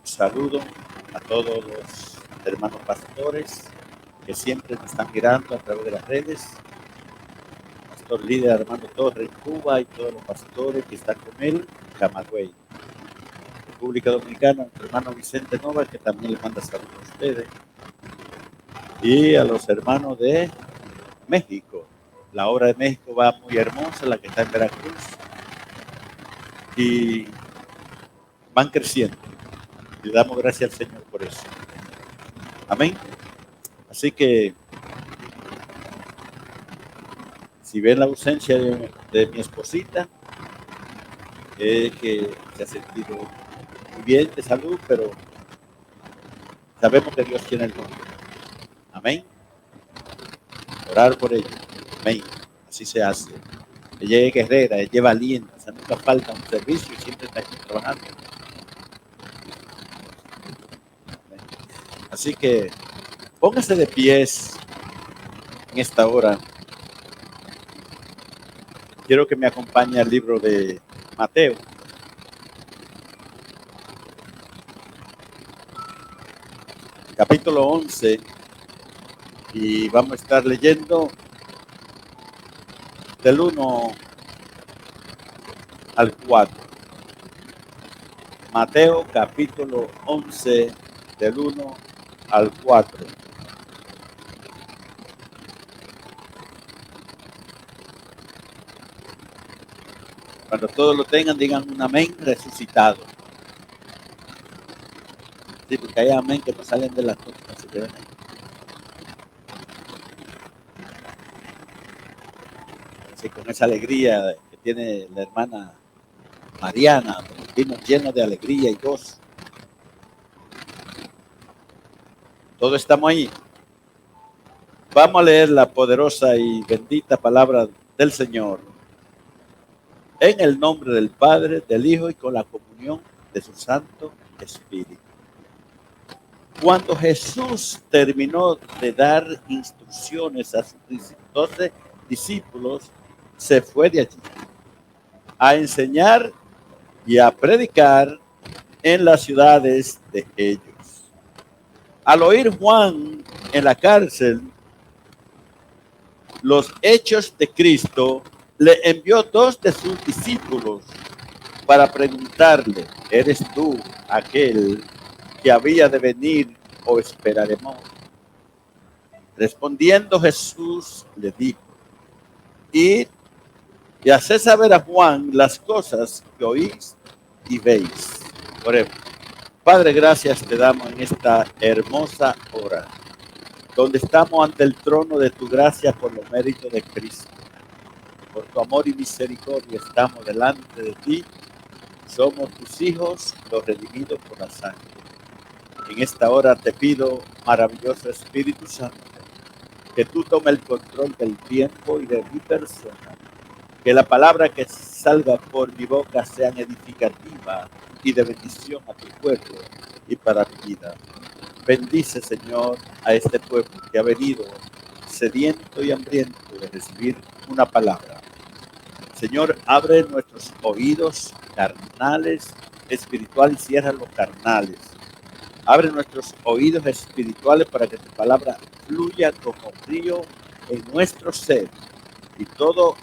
saludo a todos los hermanos pastores que siempre nos están mirando a través de las redes. Pastor líder Armando Torres en Cuba y todos los pastores que están con él en Camagüey. República Dominicana, nuestro hermano Vicente Nova, que también le manda saludos a ustedes. Y a los hermanos de México. La obra de México va muy hermosa, la que está en Veracruz. Y van creciendo. Y le damos gracias al Señor por eso. Amén. Así que, si ven la ausencia de mi esposita, es que se ha sentido muy bien de salud, pero sabemos que Dios tiene el control. Amén. Orar por ella. Amén. Así se hace. Ella es guerrera, ella es valiente, o sea, nunca falta un servicio y siempre está aquí trabajando. Amén. Así que póngase de pies en esta hora. Quiero que me acompañe al libro de Mateo. Capítulo 11. Y vamos a estar leyendo del 1 al 4. Mateo capítulo 11, del 1 al 4. Cuando todos lo tengan, digan un amén resucitado. Sí, porque hay amén que no salen de las cosas, se quedan ahí. Así, con esa alegría que tiene la hermana Mariana, vino lleno de alegría y gozo. Todos estamos ahí. Vamos a leer la poderosa y bendita palabra del Señor. En el nombre del Padre, del Hijo y con la comunión de su Santo Espíritu. Cuando Jesús terminó de dar instrucciones a sus 12 discípulos, se fue de allí a enseñar y a predicar en las ciudades de ellos. Al oír Juan en la cárcel los hechos de Cristo, le envió 2 de sus discípulos para preguntarle: ¿eres tú aquel que había de venir o esperaremos? Respondiendo Jesús le dijo: id y haced saber a Juan las cosas que oís y veis. Oremos. Padre, gracias te damos en esta hermosa hora, donde estamos ante el trono de tu gracia por los méritos de Cristo. Por tu amor y misericordia estamos delante de ti. Somos tus hijos, los redimidos por la sangre. En esta hora te pido, maravilloso Espíritu Santo, que tú tomes el control del tiempo y de mi persona. Que la palabra que salga por mi boca sea edificativa y de bendición a tu pueblo y para mi vida. Bendice, Señor, a este pueblo que ha venido sediento y hambriento de recibir una palabra. Señor, abre nuestros oídos carnales, espirituales, y cierra los carnales. Abre nuestros oídos espirituales para que tu palabra fluya como río en nuestro ser. Y todo,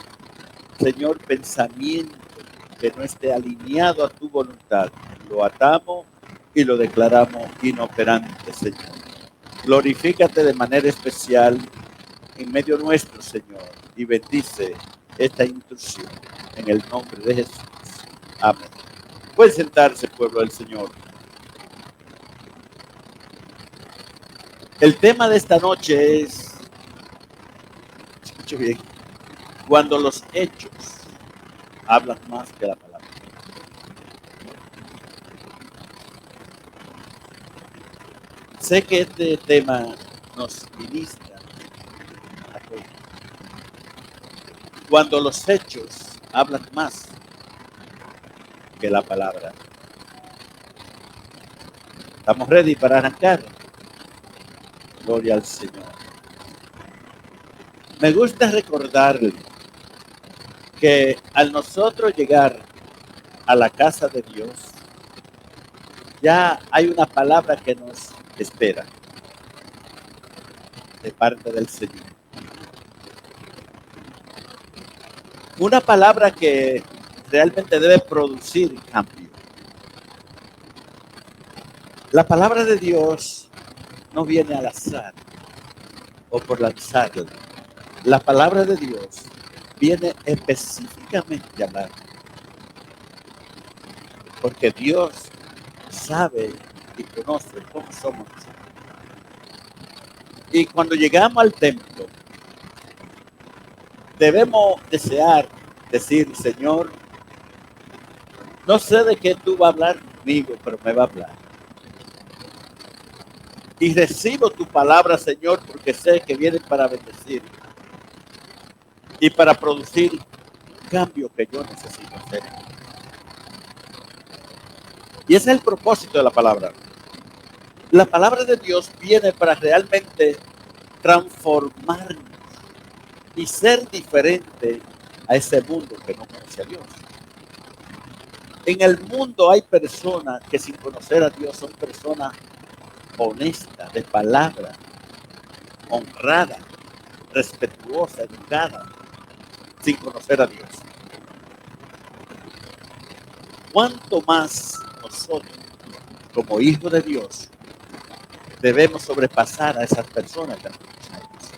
Señor, pensamiento que no esté alineado a tu voluntad, lo atamos y lo declaramos inoperante, Señor. Glorifícate de manera especial en medio nuestro, Señor, y bendice esta instrucción en el nombre de Jesús. Amén. Puede sentarse, pueblo del Señor. El tema de esta noche es, escuche bien, cuando los hechos hablan más que la palabra. Sé que este tema nos ministra a todos. Cuando los hechos hablan más que la palabra. ¿Estamos ready para arrancar? Gloria al Señor. Me gusta recordarle que al nosotros llegar a la casa de Dios, ya hay una palabra que nos espera de parte del Señor. Una palabra que realmente debe producir cambio. La palabra de Dios no viene al azar o por lanzarla. La palabra de Dios viene específicamente a hablar. Porque Dios sabe y conoce cómo somos. Y cuando llegamos al templo, debemos desear decir, Señor, no sé de qué tú vas a hablar conmigo, pero me va a hablar. Y recibo tu palabra, Señor, porque sé que viene para bendecir y para producir un cambio que yo necesito hacer. Y ese es el propósito de la palabra. La palabra de Dios viene para realmente transformarnos y ser diferente a ese mundo que no conoce a Dios. En el mundo hay personas que sin conocer a Dios son personas honestas, de palabra, honrada, respetuosa, educada, sin conocer a Dios. ¿Cuánto más nosotros, como hijos de Dios, debemos sobrepasar a esas personas que no conocen a Dios?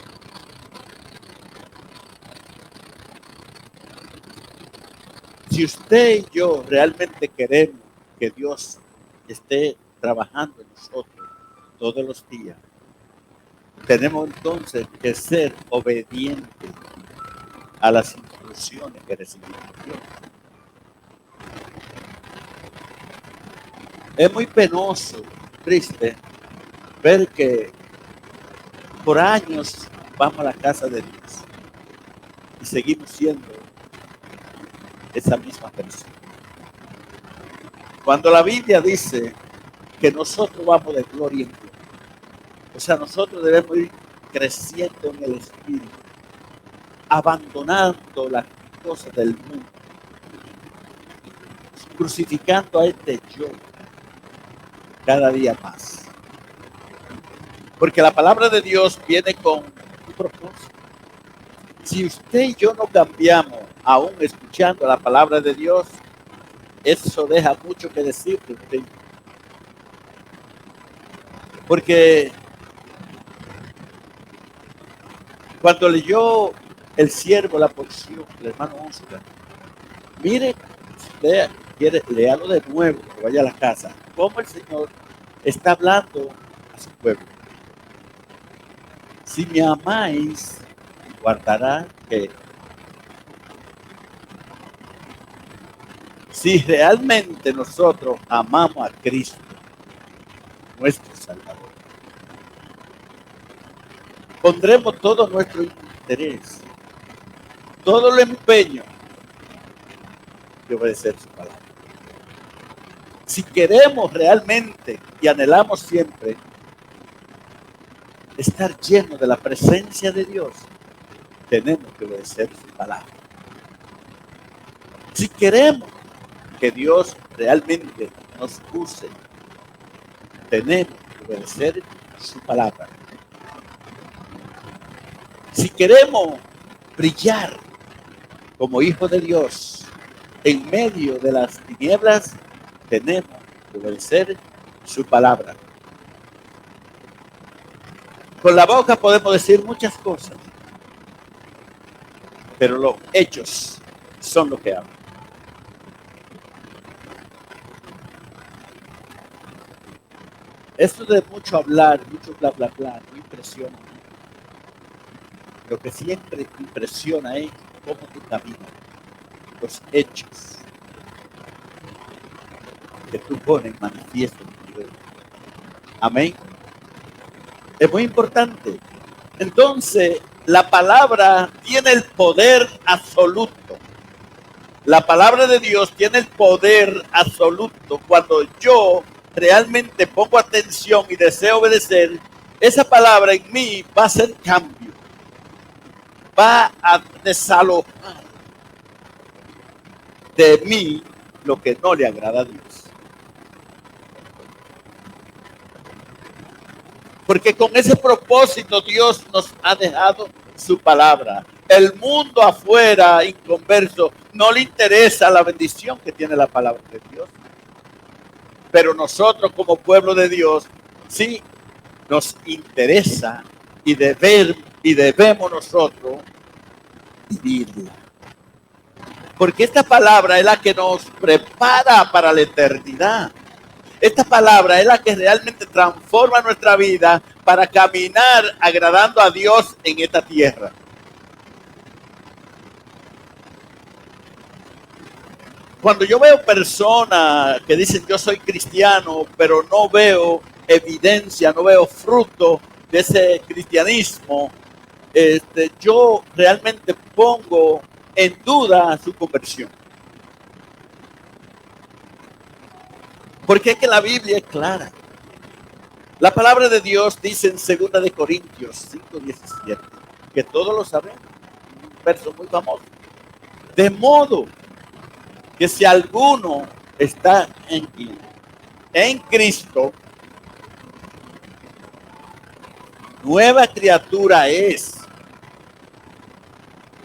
Si usted y yo realmente queremos que Dios esté trabajando en nosotros todos los días, tenemos entonces que ser obedientes a las instrucciones que recibimos de Dios. Es muy penoso, triste, ver que por años vamos a la casa de Dios y seguimos siendo esa misma persona. Cuando la Biblia dice que nosotros vamos de gloria en gloria, o sea, nosotros debemos ir creciendo en el Espíritu, abandonando las cosas del mundo, crucificando a este yo cada día más. Porque la palabra de Dios viene con un propósito. Si usted y yo no cambiamos, aún escuchando la palabra de Dios, eso deja mucho que decir de usted. Porque cuando leyó el siervo la porción, el hermano Oscar, mire, si usted quiere, léalo de nuevo, que vaya a la casa, cómo el Señor está hablando a su pueblo. Si me amáis, guardará que si realmente nosotros amamos a Cristo, nuestro Salvador, pondremos todo nuestro interés, todo el empeño de obedecer su palabra. Si queremos realmente y anhelamos siempre estar llenos de la presencia de Dios, tenemos que obedecer su palabra. Si queremos que Dios realmente nos use, tenemos que obedecer su palabra. Si queremos brillar como hijos de Dios en medio de las tinieblas, tenemos que obedecer su palabra. Con la boca podemos decir muchas cosas, pero los hechos son lo que hablan. Esto de mucho hablar, mucho bla, bla, bla, no impresiona. Lo que siempre impresiona es cómo tú caminas, los hechos que tú pones en manifiesto en tu vida. Amén. Es muy importante. Entonces, la palabra tiene el poder absoluto. La palabra de Dios tiene el poder absoluto. Cuando yo realmente pongo atención y deseo obedecer, esa palabra en mí va a hacer cambio. Va a desalojar de mí lo que no le agrada a Dios. Porque con ese propósito Dios nos ha dejado su palabra. El mundo afuera, inconverso, no le interesa la bendición que tiene la palabra de Dios. Pero nosotros como pueblo de Dios, sí nos interesa y debemos nosotros vivirla. Porque esta palabra es la que nos prepara para la eternidad. Esta palabra es la que realmente transforma nuestra vida para caminar agradando a Dios en esta tierra. Cuando yo veo personas que dicen yo soy cristiano, pero no veo evidencia, no veo fruto de ese cristianismo, yo realmente pongo en duda su conversión. Porque es que la Biblia es clara. La palabra de Dios dice en 2 de Corintios 5:17, que todos lo sabemos, un verso muy famoso. De modo que si alguno está en Cristo, nueva criatura es.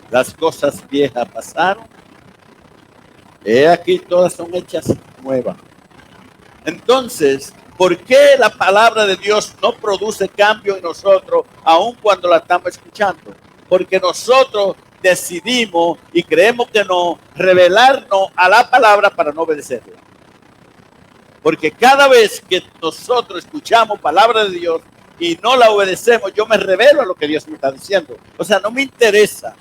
Las cosas viejas pasaron, he aquí todas son hechas nuevas. Entonces, ¿por qué la palabra de Dios no produce cambio en nosotros aun cuando la estamos escuchando? Porque nosotros decidimos y creemos que no revelarnos a la palabra para no obedecerla. Porque cada vez que nosotros escuchamos palabra de Dios y no la obedecemos, yo me revelo a lo que Dios me está diciendo. O sea, no me interesa.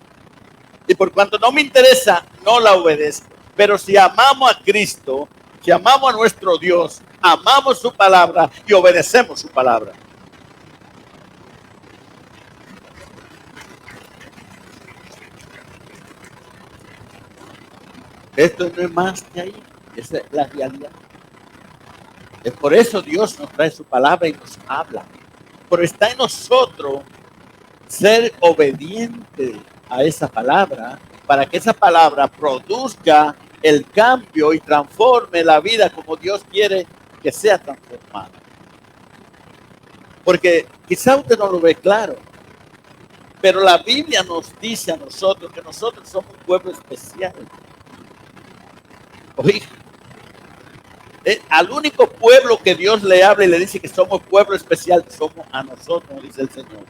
Y por cuanto no me interesa, no la obedezco. Pero si amamos a Cristo, si amamos a nuestro Dios, amamos su palabra y obedecemos su palabra. Esto no es más que ahí, esa es la realidad. Es por eso Dios nos trae su palabra y nos habla. Pero está en nosotros ser obediente a esa palabra para que esa palabra produzca el cambio y transforme la vida como Dios quiere que sea transformada. Porque quizá usted no lo ve claro, pero la Biblia nos dice a nosotros que nosotros somos un pueblo especial. Oiga, al único pueblo que Dios le habla y le dice que somos pueblo especial, somos a nosotros, dice el Señor.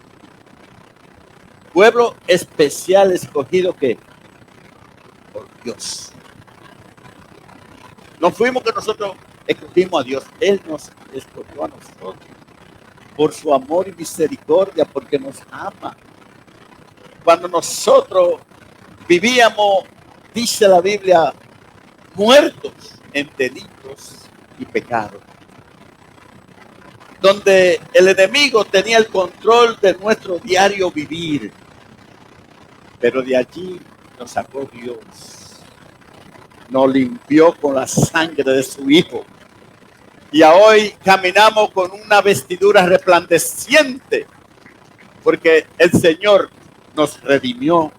Pueblo especial escogido que por Dios. No fuimos que nosotros escogimos a Dios, Él nos escogió a nosotros por su amor y misericordia, porque nos ama. Cuando nosotros vivíamos, dice la Biblia, muertos en delitos y pecados, donde el enemigo tenía el control de nuestro diario vivir, pero de allí nos sacó Dios, nos limpió con la sangre de su Hijo, y hoy caminamos con una vestidura resplandeciente, porque el Señor nos redimió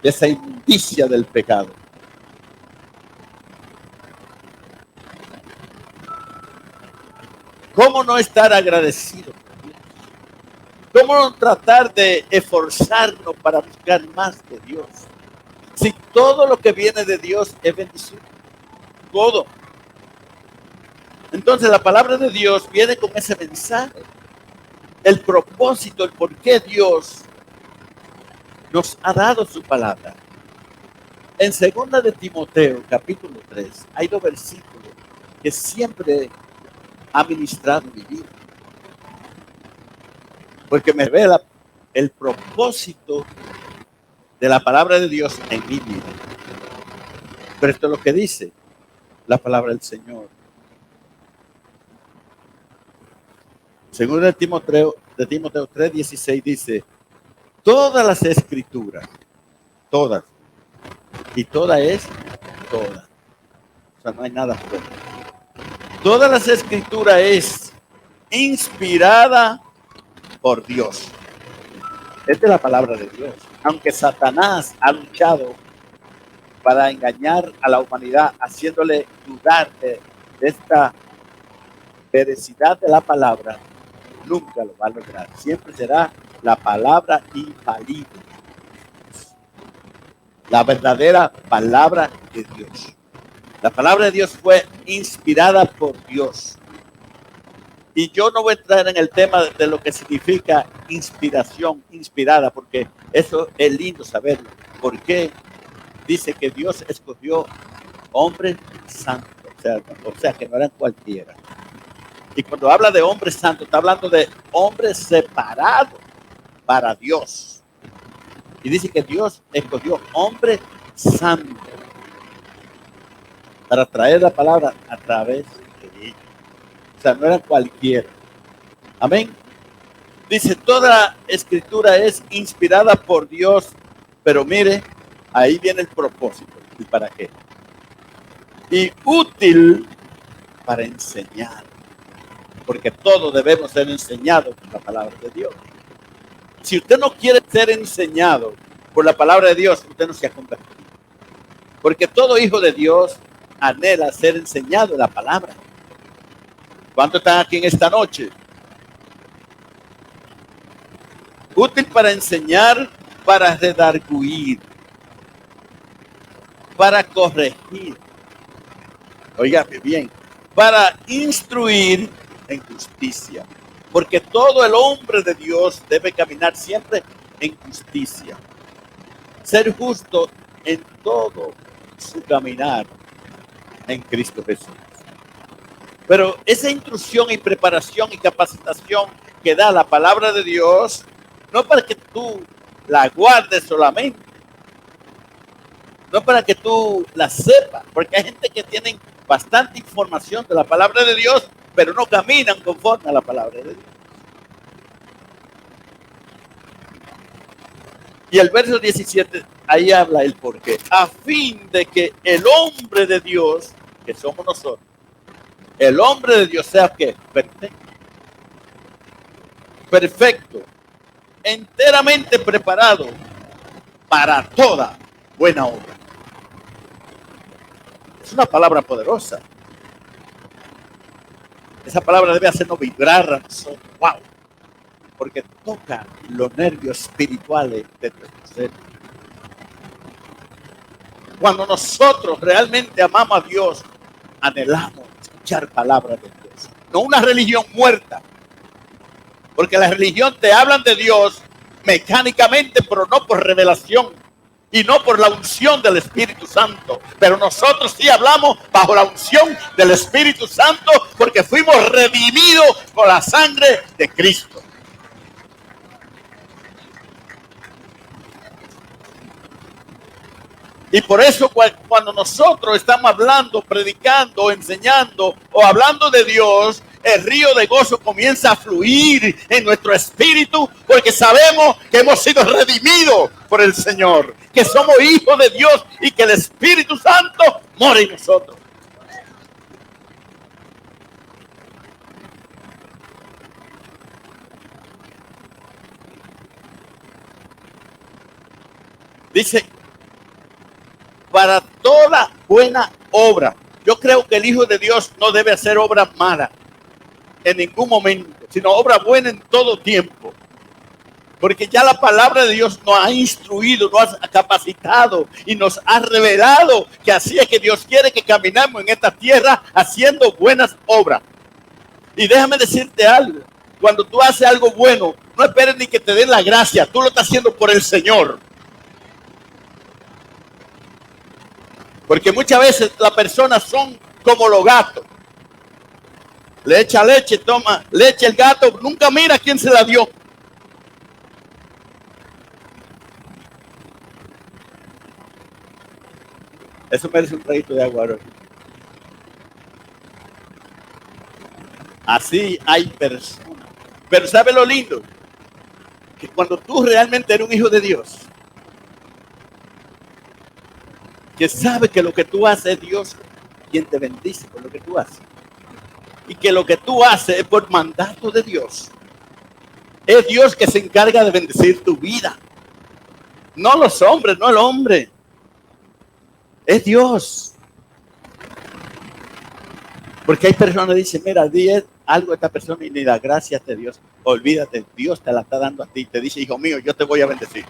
de esa inmundicia del pecado. ¿Cómo no estar agradecido con Dios? ¿Cómo no tratar de esforzarnos para buscar más de Dios? Si todo lo que viene de Dios es bendición. Todo. Entonces la palabra de Dios viene con ese mensaje. El propósito, el por qué Dios nos ha dado su palabra. En 2 de Timoteo, capítulo 3, hay 2 versículos que siempre ha ministrado mi vida. Porque me revela el propósito de la palabra de Dios en mi vida. Pero esto es lo que dice la palabra del Señor. 2 de Timoteo 3:16 dice, todas las escrituras, todas, y toda es toda. O sea, no hay nada fuera. Todas las escrituras es inspirada por Dios. Esta es la palabra de Dios. Aunque Satanás ha luchado para engañar a la humanidad, haciéndole dudar de esta veracidad de la palabra, nunca lo va a lograr. Siempre será la palabra infalible, la verdadera palabra de Dios. La palabra de Dios fue inspirada por Dios. Y yo no voy a entrar en el tema de lo que significa inspiración, inspirada, porque eso es lindo saberlo. ¿Por qué? Dice que Dios escogió hombres santos, o sea que no eran cualquiera. Y cuando habla de hombres santos, está hablando de hombres separados para Dios. Y dice que Dios escogió hombres santos para traer la palabra a través de ellos. O sea, no eran cualquiera. Amén. Dice, toda escritura es inspirada por Dios, pero mire, ahí viene el propósito. ¿Y para qué? Y útil para enseñar. Porque todos debemos ser enseñados por la palabra de Dios. Si usted no quiere ser enseñado por la palabra de Dios, usted no se ha convertido. Porque todo hijo de Dios anhela ser enseñado en la palabra. ¿Cuántos están aquí en esta noche? Útil para enseñar, para redarguir, para corregir. Óigame bien, para instruir en justicia. Porque todo el hombre de Dios debe caminar siempre en justicia. Ser justo en todo su caminar en Cristo Jesús. Pero esa instrucción y preparación y capacitación que da la palabra de Dios, no para que tú la guardes solamente, no para que tú la sepas, porque hay gente que tiene bastante información de la palabra de Dios, pero no caminan conforme a la palabra de Dios. Y el verso 17, ahí habla el porqué. A fin de que el hombre de Dios, que somos nosotros, el hombre de Dios sea que perfecto, perfecto, enteramente preparado para toda buena obra. Es una palabra poderosa. Esa palabra debe hacernos vibrar a nosotros. Wow. Porque toca los nervios espirituales de nuestro ser. Cuando nosotros realmente amamos a Dios, anhelamos escuchar palabras de Dios. No una religión muerta. Porque la religión te hablan de Dios mecánicamente, pero no por revelación. Y no por la unción del Espíritu Santo. Pero nosotros sí hablamos bajo la unción del Espíritu Santo, porque fuimos redimidos con la sangre de Cristo. Y por eso cuando nosotros estamos hablando, predicando, enseñando o hablando de Dios, el río de gozo comienza a fluir en nuestro espíritu, porque sabemos que hemos sido redimidos por el Señor, que somos hijos de Dios y que el Espíritu Santo mora en nosotros. Dice, para toda buena obra. Yo creo que el Hijo de Dios no debe hacer obras malas en ningún momento, sino obra buena en todo tiempo. Porque ya la palabra de Dios nos ha instruido, nos ha capacitado y nos ha revelado que así es que Dios quiere que caminemos en esta tierra haciendo buenas obras. Y déjame decirte algo, cuando tú haces algo bueno, no esperes ni que te den la gracia, tú lo estás haciendo por el Señor. Porque muchas veces las personas son como los gatos. Le echa leche, toma leche el gato, nunca mira quién se la dio. Eso merece un traguito de agua. Así hay personas. Pero ¿sabe lo lindo? Que cuando tú realmente eres un hijo de Dios, que sabe que lo que tú haces es Dios quien te bendice por lo que tú haces. Y que lo que tú haces es por mandato de Dios. Es Dios que se encarga de bendecir tu vida. No los hombres, no el hombre. Es Dios. Porque hay personas que dicen, mira, algo a esta persona y ni da gracias de Dios, olvídate, Dios te la está dando a ti. Te dice, hijo mío, yo te voy a bendecir.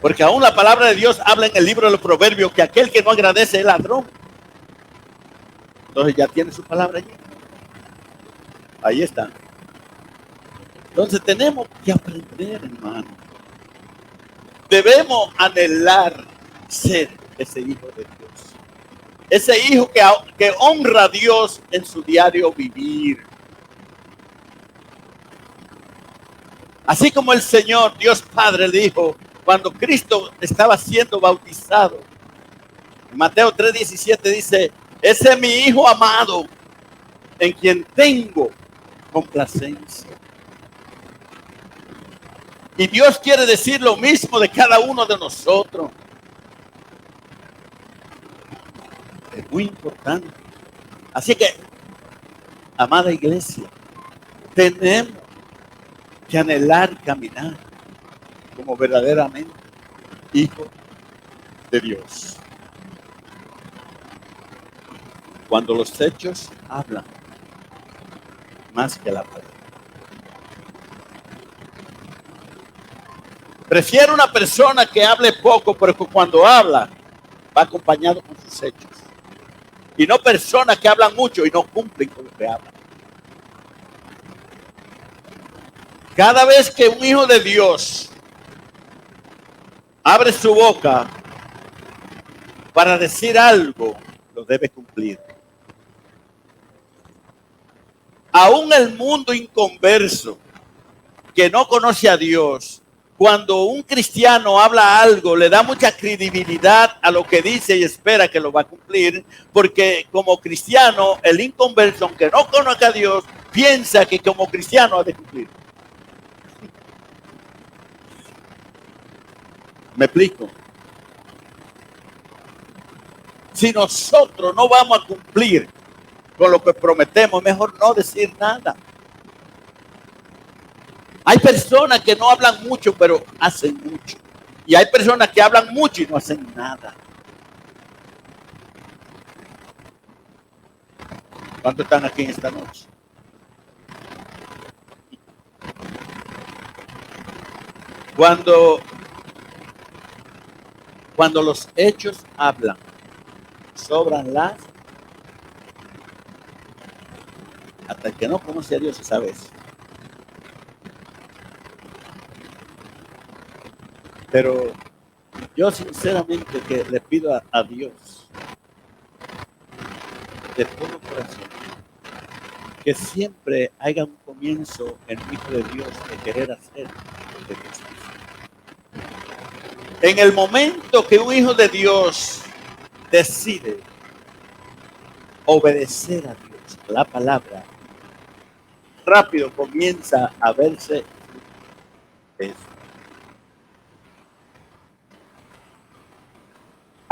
Porque aún la palabra de Dios habla en el libro de los Proverbios que aquel que no agradece es ladrón. Entonces ya tiene su palabra allí. Ahí está. Entonces tenemos que aprender, hermano. Debemos anhelar ser ese hijo de Dios. Ese hijo que honra a Dios en su diario vivir. Así como el Señor, Dios Padre, dijo cuando Cristo estaba siendo bautizado. En Mateo 3:17 dice, ese es mi hijo amado en quien tengo complacencia. Y Dios quiere decir lo mismo de cada uno de nosotros. Es muy importante. Así que, amada iglesia, tenemos que anhelar caminar como verdaderamente hijos de Dios. Cuando los hechos hablan más que la palabra. Prefiero una persona que hable poco, pero que cuando habla va acompañado con sus hechos. Y no personas que hablan mucho y no cumplen con lo que hablan. Cada vez que un hijo de Dios abre su boca para decir algo, lo debe cumplir. Aún el mundo inconverso que no conoce a Dios, cuando un cristiano habla algo, le da mucha credibilidad a lo que dice y espera que lo va a cumplir, porque como cristiano, el inconverso, aunque no conozca a Dios, piensa que como cristiano ha de cumplir. ¿Me explico? Si nosotros no vamos a cumplir con lo que prometemos, mejor no decir nada. Hay personas que no hablan mucho, pero hacen mucho. Y hay personas que hablan mucho y no hacen nada. ¿Cuántos están aquí en esta noche? Cuando los hechos hablan, sobran las. Hasta el que no conoce a Dios se sabe eso. Pero yo sinceramente que le pido a Dios de todo corazón que siempre haya un comienzo en el Hijo de Dios de querer hacer lo que Dios dice. En el momento que un hijo de Dios decide obedecer a Dios, la palabra, rápido comienza a verse eso.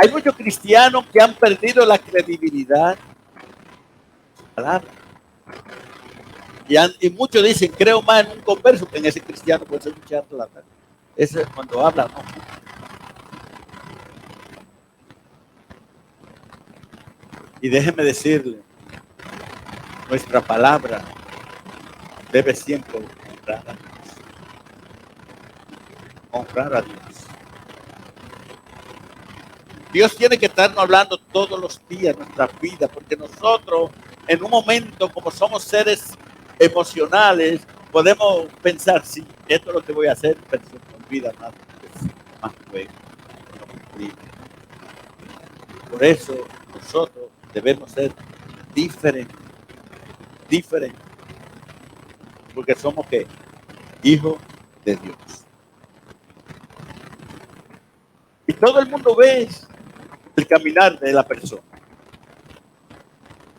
Hay muchos cristianos que han perdido la credibilidad de su palabra. Y muchos dicen, creo más en un converso que en ese cristiano, por eso es charlatán. Ese es cuando habla, no. Y déjeme decirle, nuestra palabra debe siempre honrar a Dios. Honrar a Dios. Dios tiene que estarnos hablando todos los días de nuestra vida, porque nosotros en un momento, como somos seres emocionales, podemos pensar, sí, esto es lo que voy a hacer, pero se me olvida más luego. Por eso nosotros debemos ser diferentes, porque somos ¿qué? Hijos de Dios. Y todo el mundo ve el caminar de la persona.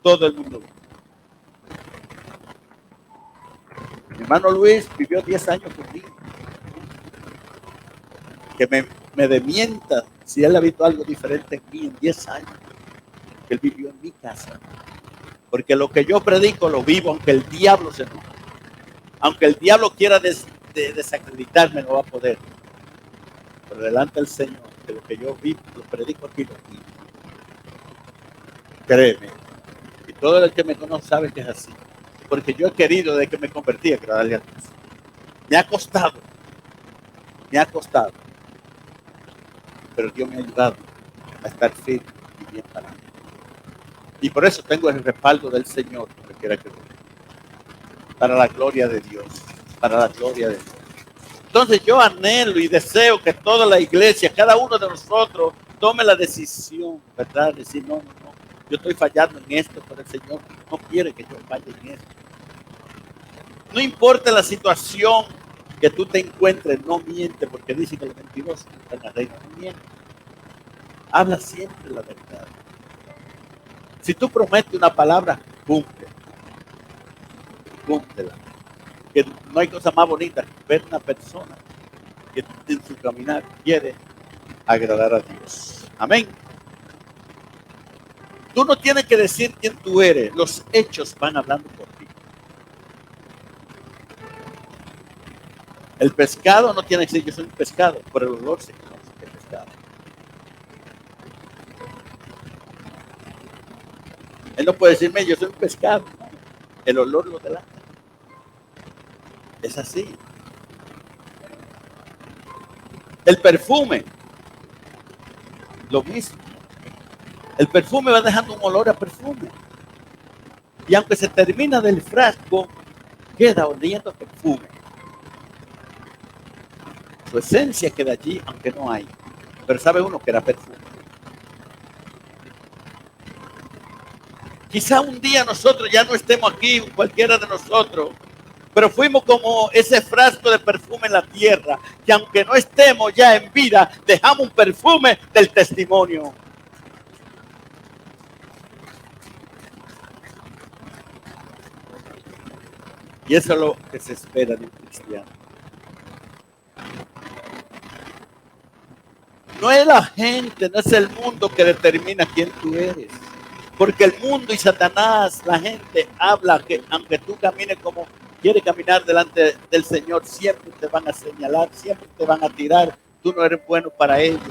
Todo el mundo ve. Mi hermano Luis vivió 10 años conmigo. Que me demienta si él ha visto algo diferente en mí en 10 años. Que él vivió en mi casa. Porque lo que yo predico lo vivo, aunque el diablo se enoje. Aunque el diablo quiera desacreditarme, no va a poder. Pero delante del Señor, que lo que yo vivo, lo predico aquí, lo vivo. Créeme. Y todo el que me conoce sabe que es así. Porque yo he querido desde que me convertí a agradarle a Dios. Me ha costado. Me ha costado. Pero Dios me ha ayudado a estar firme y bien parado. Y por eso tengo el respaldo del Señor, donde quiera que voy. Para la gloria de Dios. Para la gloria de Dios. Entonces yo anhelo y deseo que toda la iglesia, cada uno de nosotros, tome la decisión, ¿verdad? Decir, no. Yo estoy fallando en esto, pero el Señor no quiere que yo falle en esto. No importa la situación que tú te encuentres, no miente, porque dice que los mentirosos están en la reina, no miente. Habla siempre la verdad. Si tú prometes una palabra, cúmplela. Cúmplela. Que no hay cosa más bonita que ver una persona que en su caminar quiere agradar a Dios. Amén. Tú no tienes que decir quién tú eres. Los hechos van hablando por ti. El pescado no tiene que decir yo soy un pescado. Por el olor se conoce que es pescado. Él no puede decirme yo soy un pescado. El olor lo delata. Es así. El perfume. Lo mismo. El perfume va dejando un olor a perfume. Y aunque se termina del frasco, queda oliendo a perfume. Su esencia queda allí, aunque no hay. Pero sabe uno que era perfume. Quizá un día nosotros ya no estemos aquí, cualquiera de nosotros, pero fuimos como ese frasco de perfume en la tierra, que aunque no estemos ya en vida, dejamos un perfume del testimonio. Y eso es lo que se espera de un cristiano. No es la gente, no es el mundo que determina quién tú eres. Porque el mundo y Satanás, la gente habla que aunque tú camines como quieres caminar delante del Señor, siempre te van a señalar, siempre te van a tirar. Tú no eres bueno para ellos.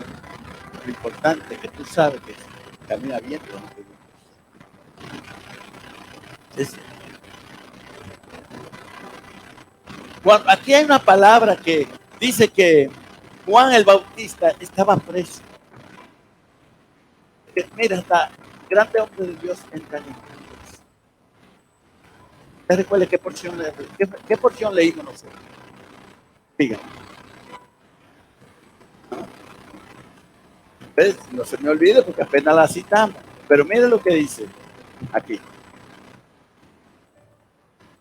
Lo importante es que tú sabes que camina bien delante de Dios. Cuando, aquí hay una palabra que dice que Juan el Bautista estaba preso. Mira, hasta grande hombre de Dios entra en Dios. ¿Te recuerda qué porción leímos nosotros? Díganme. No se me olvide porque apenas la citamos. Pero mire lo que dice aquí.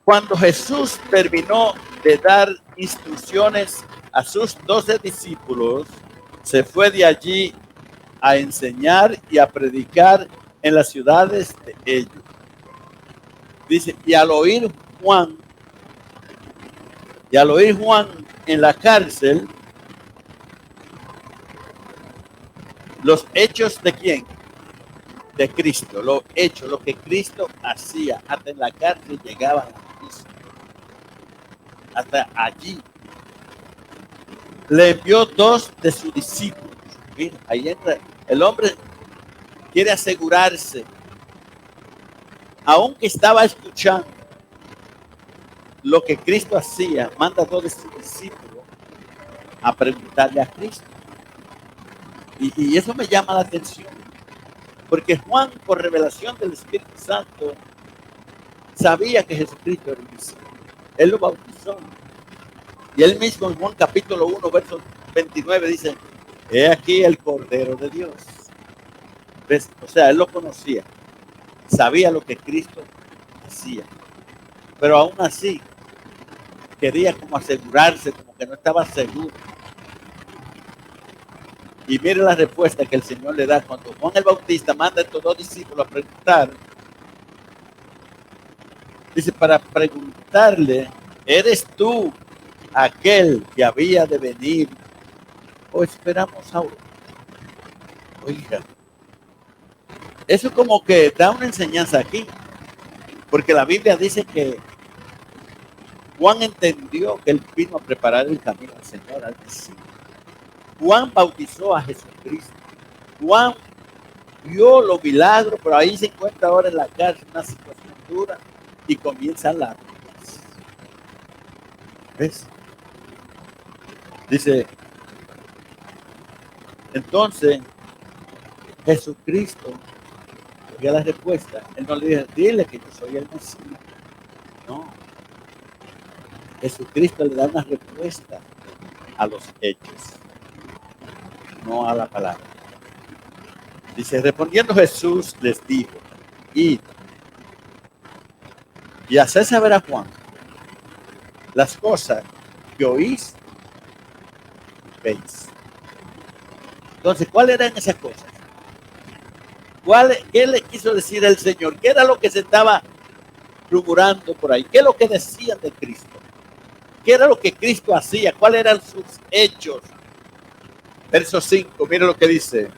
Cuando Jesús terminó de dar instrucciones a sus 12 discípulos, se fue de allí a enseñar y a predicar en las ciudades de ellos. Dice, y al oír Juan en la cárcel, los hechos de quién? De Cristo, los hechos, lo que Cristo hacía, hasta en la cárcel llegaba a Cristo. Hasta allí. Le envió 2 de sus discípulos. Mira, ahí entra. El hombre quiere asegurarse, aunque estaba escuchando lo que Cristo hacía, manda a 2 de sus discípulos a preguntarle a Cristo. Y eso me llama la atención. Porque Juan, por revelación del Espíritu Santo, sabía que Jesucristo era el Mesías. Él lo bautizó. Y él mismo en Juan capítulo 1, verso 29 dice, he aquí el Cordero de Dios. ¿Ves? O sea, él lo conocía. Sabía lo que Cristo hacía. Pero aún así, quería como asegurarse, como que no estaba seguro. Y mire la respuesta que el Señor le da cuando Juan el Bautista manda a estos 2 discípulos a preguntar. Dice, para preguntarle, ¿eres tú aquel que había de venir o esperamos a otro? Oiga, eso como que da una enseñanza aquí, porque la Biblia dice que Juan entendió que él vino a preparar el camino al Señor, al Mesías. Juan bautizó a Jesucristo. Juan vio los milagros, pero ahí se encuentra ahora en la cárcel, una situación dura, y comienza la paz. ¿Ves? Dice, entonces Jesucristo dio la respuesta. Él no le dijo, dile que yo soy el Mesías. No. Jesucristo le da una respuesta a los hechos, no a la palabra. Dice, respondiendo Jesús les dijo, id y haced saber a Juan las cosas que oís y veis. Entonces, ¿cuáles eran esas cosas? ¿Qué le quiso decir el Señor? ¿Qué era lo que se estaba rumorando por ahí? ¿Qué es lo que decían de Cristo? ¿Qué era lo que Cristo hacía? ¿Cuáles eran sus hechos? Verso 5, mire lo que dice.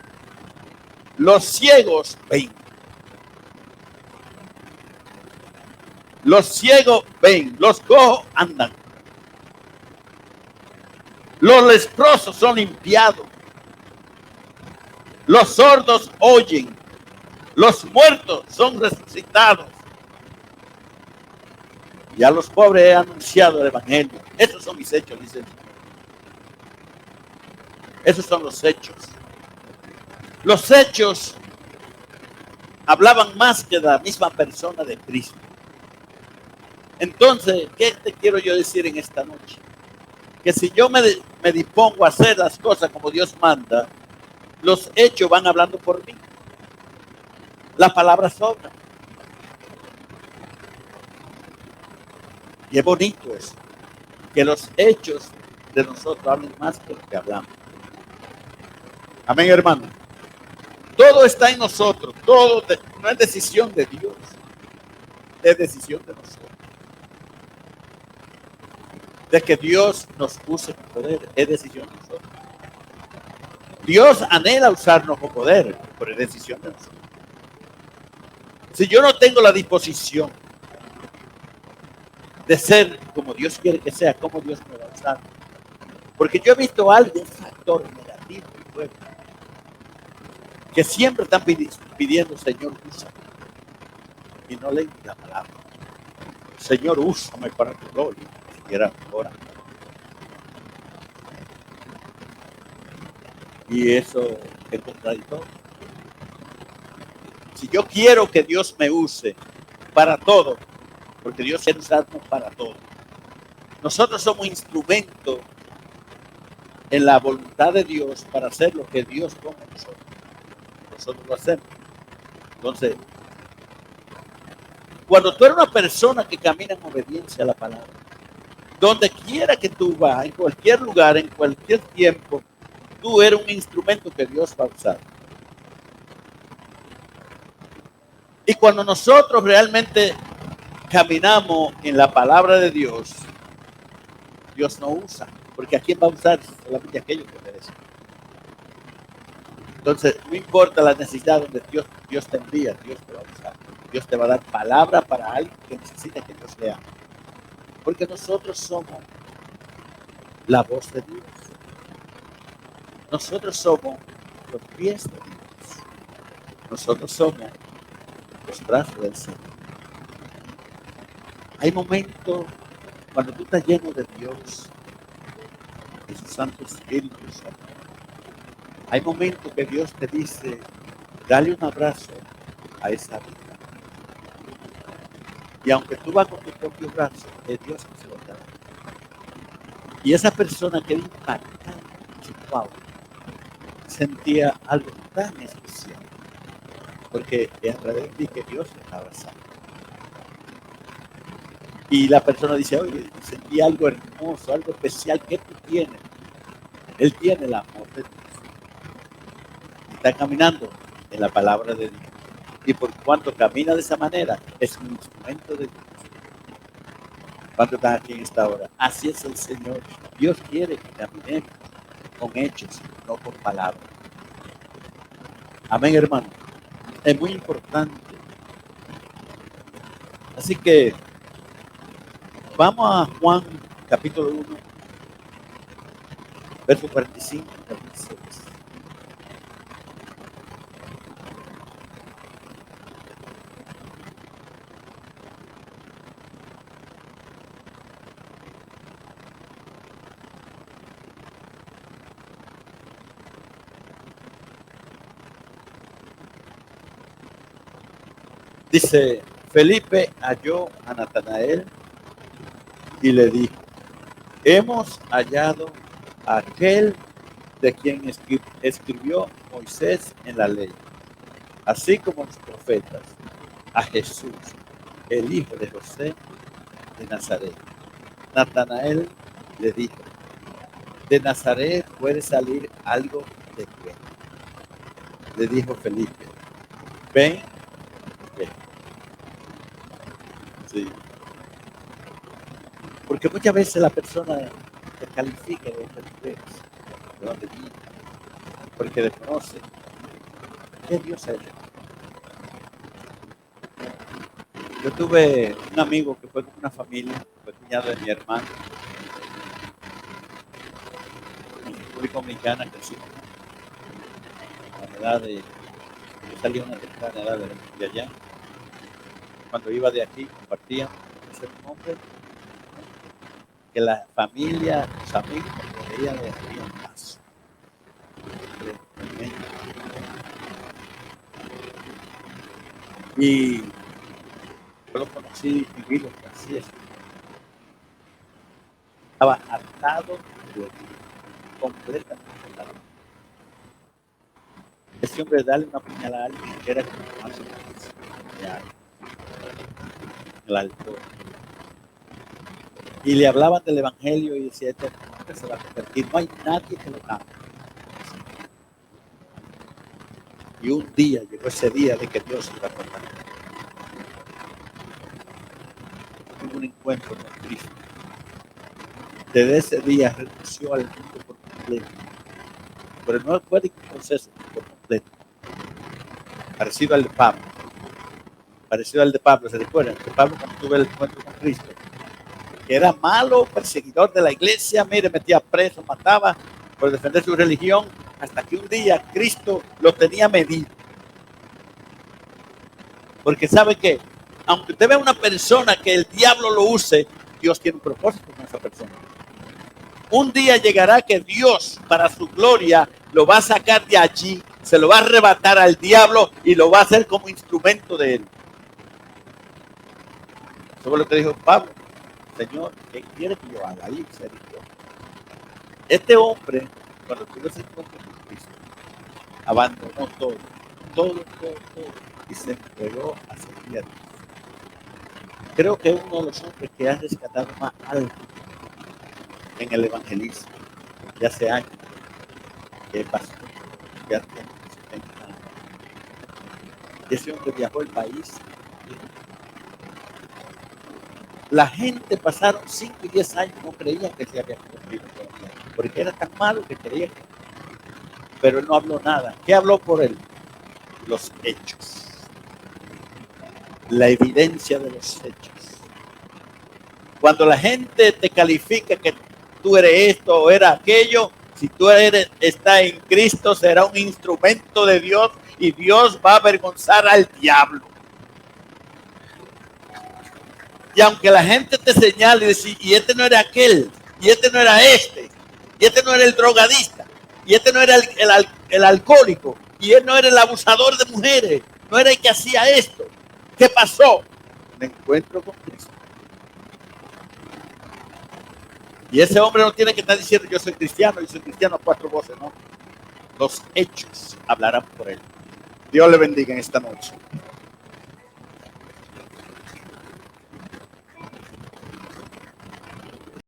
Los ciegos ven. Los ciegos ven. Los cojos andan. Los leprosos son limpiados. Los sordos oyen. Los muertos son resucitados. Y a los pobres he anunciado el evangelio. Esos son mis hechos, dice el Señor. Esos son los hechos. Los hechos hablaban más que la misma persona de Cristo. Entonces, ¿qué te quiero yo decir en esta noche? Que si yo me dispongo a hacer las cosas como Dios manda, los hechos van hablando por mí. Las palabras sobran. Y es bonito eso, que los hechos de nosotros hablen más que lo que hablamos. Amén, hermano. Todo está en nosotros, todo no es decisión de Dios, es decisión de nosotros. De que Dios nos use con poder, es decisión de nosotros. Dios anhela usarnos con poder, pero es decisión de nosotros. Si yo no tengo la disposición de ser como Dios quiere que sea, como Dios me va a usar. Porque yo he visto algo, un factor negativo en el pueblo, que siempre están pidiendo, Señor, úsame. Y no leen la palabra. Señor, úsame para tu gloria. Ni siquiera ahora. Y eso es contradictorio. Si yo quiero que Dios me use para todo, porque Dios quiere usarnos para todo. Nosotros somos instrumentos en la voluntad de Dios para hacer lo que Dios pone en nosotros. Nosotros lo hacemos. Entonces, cuando tú eres una persona que camina en obediencia a la palabra, donde quiera que tú vas, en cualquier lugar, en cualquier tiempo, tú eres un instrumento que Dios va a usar. Y cuando nosotros realmente caminamos en la palabra de Dios, Dios no usa, porque ¿a quién va a usar? Solamente aquellos que merecen. Entonces, no importa la necesidad donde Dios te envía, Dios te va a usar. Dios te va a dar palabra para alguien que necesita que Dios le ame. Porque nosotros somos la voz de Dios. Nosotros somos los pies de Dios. Nosotros somos los brazos del Señor. Hay momentos cuando tú estás lleno de Dios, de su Santo Espíritu Santo. Hay momentos que Dios te dice, dale un abrazo a esa vida. Y aunque tú vas con tu propio brazo, es Dios que se lo da. Y esa persona queda impactada. Wow, sentía algo tan especial. Porque a través de ti que Dios te está abrazando. Y la persona dice, oye, sentí algo hermoso, algo especial. ¿Qué tú tienes? Él tiene el amor de Dios. Está caminando en la palabra de Dios. Y por cuanto camina de esa manera, es un instrumento de Dios. ¿Cuánto están aquí en esta hora? Así es el Señor. Dios quiere que caminemos con hechos, no con palabras. Amén, hermano. Es muy importante. Así que vamos a Juan capítulo 1, verso 45 y 46. Dice, Felipe halló a Natanael y le dijo, hemos hallado a aquel de quien escribió Moisés en la ley, así como los profetas, a Jesús, el hijo de José de Nazaret. Natanael le dijo, de Nazaret puede salir algo de bueno. Le dijo Felipe, ven, ven. Sí. Porque muchas veces la persona te califica de dónde eres, de dónde viene, porque desconoce qué Dios ha hecho. Yo tuve un amigo que fue como una familia, fue cuñado de mi hermano, en República Dominicana, crecí a la edad de, yo salí a una temprana edad de allá. Cuando iba de aquí, compartía ese hombre que la familia, los amigos, cuando veían le hacían caso. Y yo lo conocí y vi lo que hacía. Estaba atado de completamente atado. Ese hombre darle una puñalada a alguien que era como más o menos el alcohol. Y le hablaban del evangelio y decía, este hombre se va a convertir, no hay nadie que lo cambie. Y un día llegó ese día de que Dios iba a contar. Tuvo un encuentro con Cristo. Desde ese día renunció al mundo por completo. Pero no fue de un proceso por completo. Parecido al de Pablo. Parecido al de Pablo, ¿se recuerdan? Que Pablo cuando tuvo el encuentro con Cristo, que era malo, perseguidor de la iglesia, mire, metía preso, mataba por defender su religión, hasta que un día Cristo lo tenía medido. Porque sabe que, aunque usted vea una persona que el diablo lo use, Dios tiene un propósito con esa persona. Un día llegará que Dios, para su gloria, lo va a sacar de allí, se lo va a arrebatar al diablo y lo va a hacer como instrumento de él. Eso fue lo que dijo Pablo. Señor, ¿qué quiere que yo haga? Ahí se dijo. Este hombre, cuando tuvo ese encuentro con Cristo, abandonó todo, y se entregó a servir a Dios. Creo que es uno de los hombres que ha rescatado más algo en el evangelismo de hace años, que pasó, ya tiene 70 años. Ese hombre viajó el país. La gente pasaron 5 y 10 años, no creían que se había convertido todavía, porque era tan malo que creían. Pero él no habló nada. ¿Qué habló por él? Los hechos. La evidencia de los hechos. Cuando la gente te califica que tú eres esto o eres aquello, si tú estás en Cristo, será un instrumento de Dios y Dios va a avergonzar al diablo. Y aunque la gente te señale y dice, y este no era aquel, y este no era este, y este no era el drogadista, y este no era el alcohólico, y él no era el abusador de mujeres, no era el que hacía esto. ¿Qué pasó? Un encuentro con Cristo. Y ese hombre no tiene que estar diciendo yo soy cristiano a 4 voces, no. Los hechos hablarán por él. Dios le bendiga en esta noche.